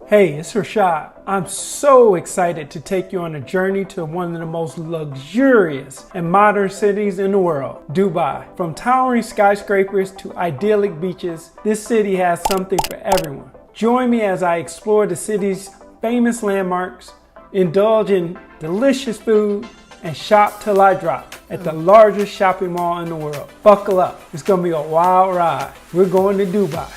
Hey, it's Rashaady. I'm so excited to take you on a journey to one of the most luxurious and modern cities in the world, Dubai. From towering skyscrapers to idyllic beaches, this city has something for everyone. Join me as I explore the city's famous landmarks, indulge in delicious food, and shop till I drop at the largest shopping mall in the world. Buckle up. It's gonna be a wild ride. We're going to Dubai.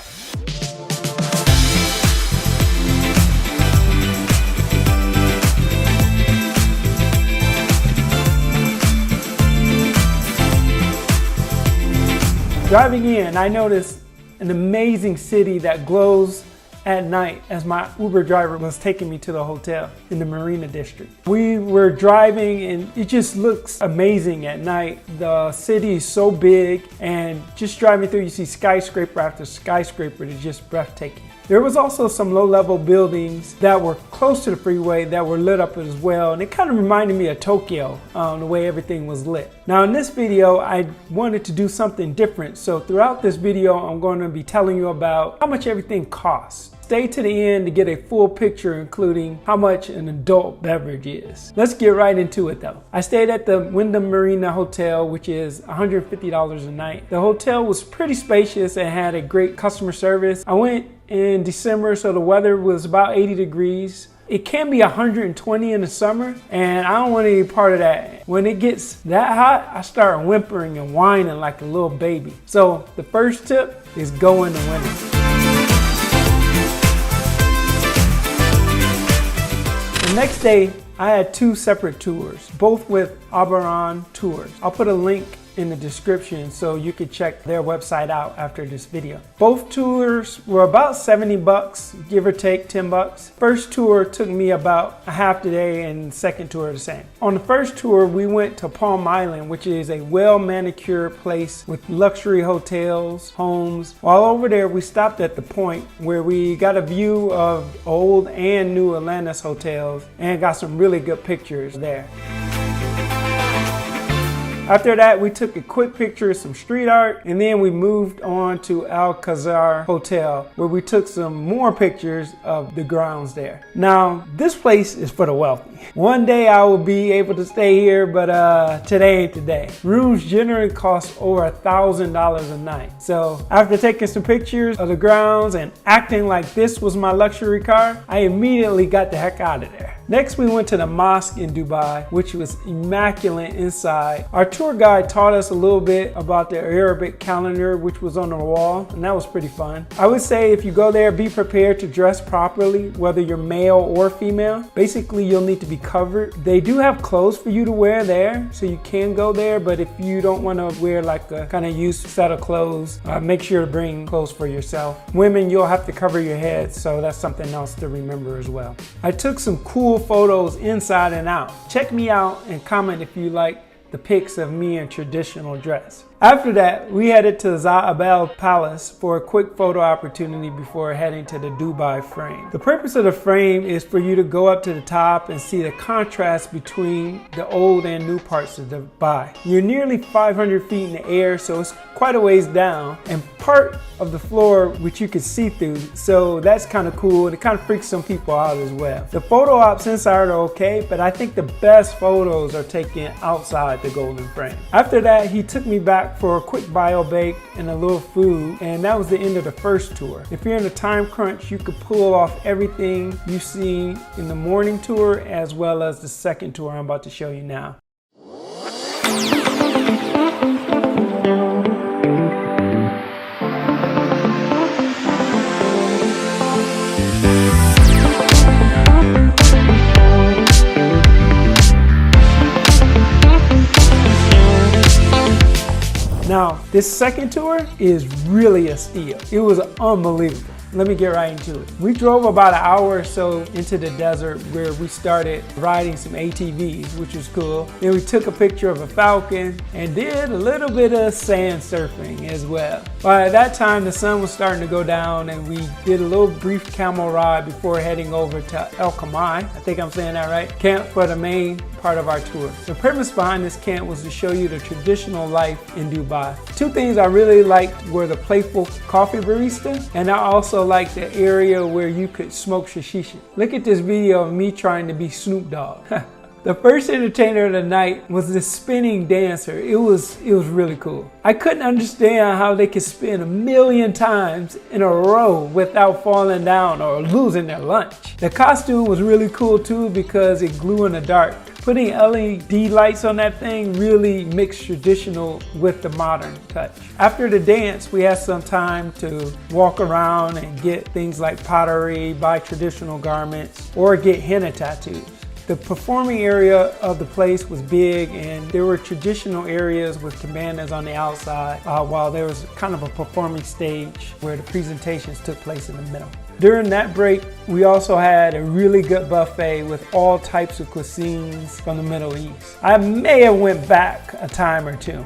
Driving in, I noticed an amazing city that glows at night as my Uber driver was taking me to the hotel in the Marina District. We were driving and it just looks amazing at night. The city is so big and just driving through you see skyscraper after skyscraper. It's just breathtaking. There was also some low-level buildings that were close to the freeway that were lit up as well, and it kind of reminded me of Tokyo, the way everything was lit. Now in this video, I wanted to do something different, so throughout this video, I'm going to be telling you about how much everything costs. Stay to the end to get a full picture, including how much an adult beverage is. Let's get right into it though. I stayed at the Wyndham Marina Hotel, which is $150 a night. The hotel was pretty spacious and had a great customer service. I went in December, so the weather was about 80 degrees. It can be 120 in the summer, and I don't want any part of that. When it gets that hot, I start whimpering and whining like a little baby. So the first tip is go in the winter. The next day, I had two separate tours, both with Forehand tours. I'll put a link in the description so you can check their website out after this video. Both tours were about 70 bucks, give or take 10 bucks. First tour took me about a half the day and second tour the same. On the first tour, we went to Palm Island, which is a well-manicured place with luxury hotels, homes. While over there, we stopped at the Point where we got a view of old and new Atlantis hotels and got some really good pictures there. After that, we took a quick picture of some street art, and then we moved on to Al Khazar Hotel, where we took some more pictures of the grounds there. Now, this place is for the wealthy. One day I will be able to stay here, but today ain't the day. Rooms generally cost over $1,000 a night. So after taking some pictures of the grounds and acting like this was my luxury car, I immediately got the heck out of there. Next, we went to the mosque in Dubai, which was immaculate inside. Our tour guide taught us a little bit about the Arabic calendar, which was on the wall, and that was pretty fun. I would say if you go there, be prepared to dress properly, whether you're male or female. Basically, you'll need to be covered. They do have clothes for you to wear there, so you can go there, but if you don't want to wear like a kind of used set of clothes, make sure to bring clothes for yourself. Women, you'll have to cover your head, so that's something else to remember as well. I took some cool photos inside and out. Check me out and comment if you like the pics of me in traditional dress. After that, we headed to Zaabel Palace for a quick photo opportunity before heading to the Dubai frame. The purpose of the frame is for you to go up to the top and see the contrast between the old and new parts of Dubai. You're nearly 500 feet in the air, so it's quite a ways down, and part of the floor which you can see through, so that's kind of cool, and it kind of freaks some people out as well. The photo ops inside are okay, but I think the best photos are taken outside the golden frame. After that, he took me back for a quick bio bake and a little food, and that was the end of the first tour. If you're in a time crunch, you could pull off everything you see in the morning tour as well as the second tour I'm about to show you now. Now, this second tour is really a steal. It was unbelievable. Let me get right into it. We drove about an hour or so into the desert where we started riding some ATVs, which was cool. Then we took a picture of a falcon and did a little bit of sand surfing as well. By that time, the sun was starting to go down and we did a little brief camel ride before heading over to El Kamai, I think I'm saying that right, camp for the main part of our tour. The purpose behind this camp was to show you the traditional life in Dubai. Two things I really liked were the playful coffee barista, and I also also like the area where you could smoke shisha. Look at this video of me trying to be Snoop Dogg. The first entertainer of the night was this spinning dancer. It was really cool. I couldn't understand how they could spin 1,000,000 times in a row without falling down or losing their lunch. The costume was really cool too because it glue in the dark. Putting LED lights on that thing really mixed traditional with the modern touch. After the dance, we had some time to walk around and get things like pottery, buy traditional garments, or get henna tattoos. The performing area of the place was big, and there were traditional areas with cabanas on the outside, while there was kind of a performing stage where the presentations took place in the middle. During that break, we also had a really good buffet with all types of cuisines from the Middle East. I may have went back a time or two.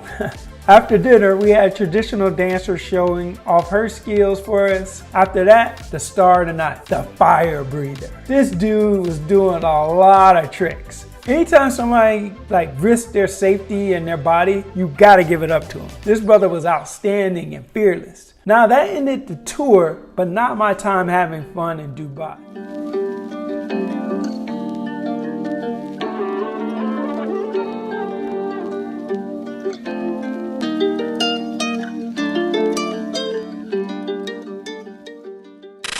After dinner, we had traditional dancers showing off her skills for us. After that, the star of the night, the fire breather. This dude was doing a lot of tricks. Anytime somebody risks their safety and their body, you gotta give it up to him. This brother was outstanding and fearless. Now that ended the tour, but not my time having fun in Dubai.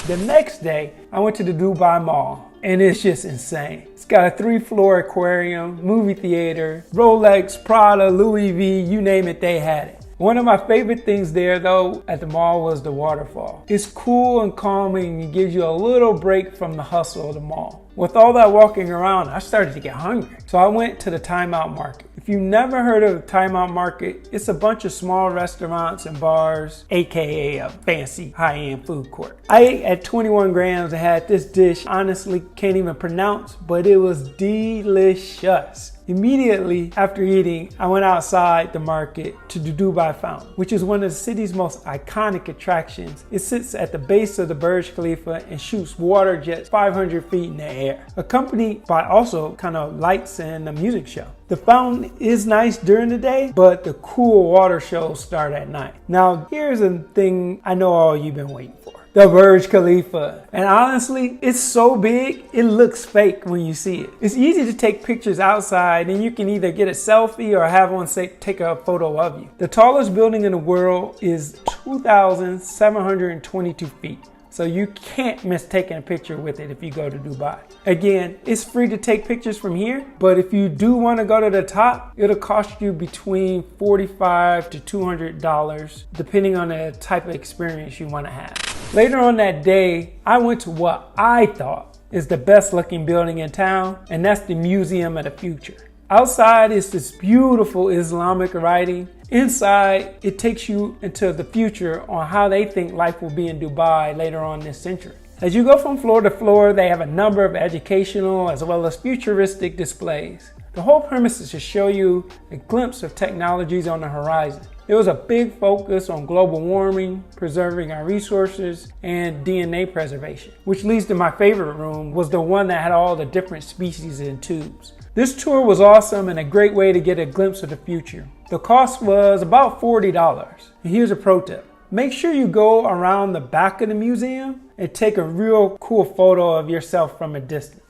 The next day, I went to the Dubai Mall, and it's just insane. It's got a 3-floor aquarium, movie theater, Rolex, Prada, Louis V, you name it, they had it. One of my favorite things there though at the mall was the waterfall. It's cool and calming and gives you a little break from the hustle of the mall. With all that walking around, I started to get hungry. So I went to the Time Out Market. If you've never heard of the Time Out Market, it's a bunch of small restaurants and bars, AKA a fancy high-end food court. I ate at 21 grams and had this dish, honestly can't even pronounce, but it was delicious. Immediately after eating, I went outside the market to the Dubai Fountain, which is one of the city's most iconic attractions. It sits at the base of the Burj Khalifa and shoots water jets 500 feet in the air, accompanied by also kind of lights and a music show. The fountain is nice during the day, but the cool water shows start at night. Now, here's a thing I know all you've been waiting for. The Burj Khalifa. And honestly, it's so big, it looks fake when you see it. It's easy to take pictures outside and you can either get a selfie or have one take a photo of you. The tallest building in the world is 2,722 feet. So you can't miss taking a picture with it if you go to Dubai. Again, it's free to take pictures from here, but if you do want to go to the top, it'll cost you between $45 to $200, depending on the type of experience you want to have. Later on that day, I went to what I thought is the best looking building in town, and that's the Museum of the Future. Outside is this beautiful Islamic writing. Inside, it takes you into the future on how they think life will be in Dubai later on this century. As you go from floor to floor, they have a number of educational as well as futuristic displays. The whole premise is to show you a glimpse of technologies on the horizon. There was a big focus on global warming, preserving our resources, and DNA preservation, which leads to my favorite room, was the one that had all the different species in tubes. This tour was awesome and a great way to get a glimpse of the future. The cost was about $40. And here's a pro tip. Make sure you go around the back of the museum and take a real cool photo of yourself from a distance.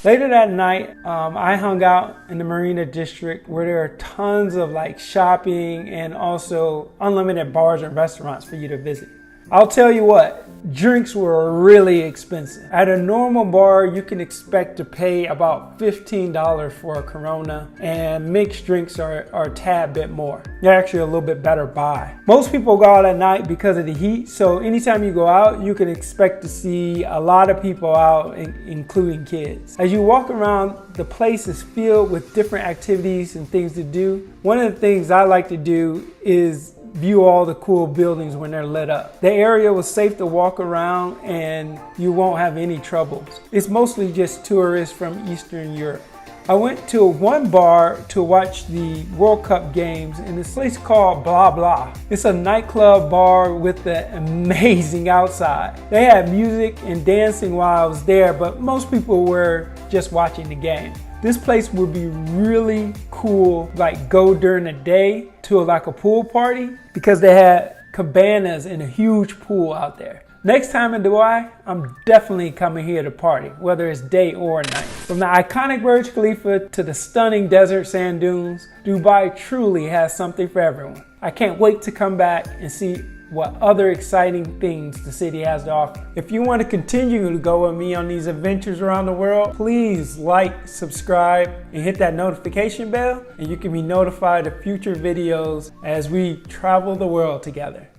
Later that night, I hung out in the Marina District where there are tons of shopping and also unlimited bars and restaurants for you to visit. I'll tell you what, drinks were really expensive. At a normal bar, you can expect to pay about $15 for a Corona, and mixed drinks are a tad bit more. They're actually a little bit better buy. Most people go out at night because of the heat, so anytime you go out, you can expect to see a lot of people out, including kids. As you walk around, the place is filled with different activities and things to do. One of the things I like to do is view all the cool buildings when they're lit up. The area was safe to walk around and you won't have any troubles. It's mostly just tourists from Eastern Europe. I went to one bar to watch the World Cup games in this place called Blah Blah. It's a nightclub bar with an amazing outside. They had music and dancing while I was there, but most people were just watching the game. This place would be really cool, go during the day to a pool party, because they had cabanas and a huge pool out there. Next time in Dubai, I'm definitely coming here to party, whether it's day or night. From the iconic Burj Khalifa to the stunning desert sand dunes, Dubai truly has something for everyone. I can't wait to come back and see what other exciting things the city has to offer. If you want to continue to go with me on these adventures around the world, please like, subscribe, and hit that notification bell, and you can be notified of future videos as we travel the world together.